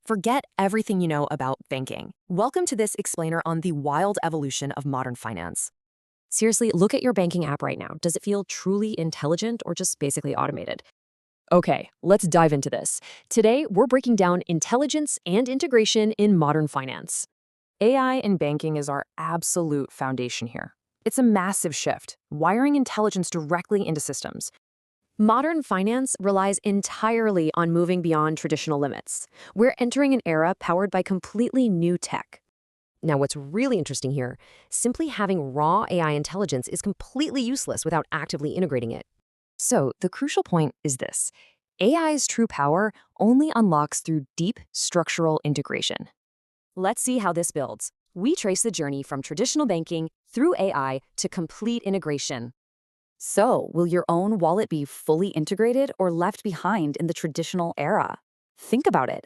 Forget everything you know about banking. Welcome to this explainer on the wild evolution of modern finance. Seriously, look at your banking app right now. Does it feel truly intelligent or just basically automated? Okay, let's dive into this. Today, we're breaking down intelligence and integration in modern finance. AI in banking is our absolute foundation here. It's a massive shift, wiring intelligence directly into systems. Modern finance relies entirely on moving beyond traditional limits. We're entering an era powered by completely new tech. Now, what's really interesting here, simply having raw AI intelligence is completely useless without actively integrating it. So, the crucial point is this: AI's true power only unlocks through deep structural integration. Let's see how this builds. We trace the journey from traditional banking through AI to complete integration. So, will your own wallet be fully integrated or left behind in the traditional era? Think about it.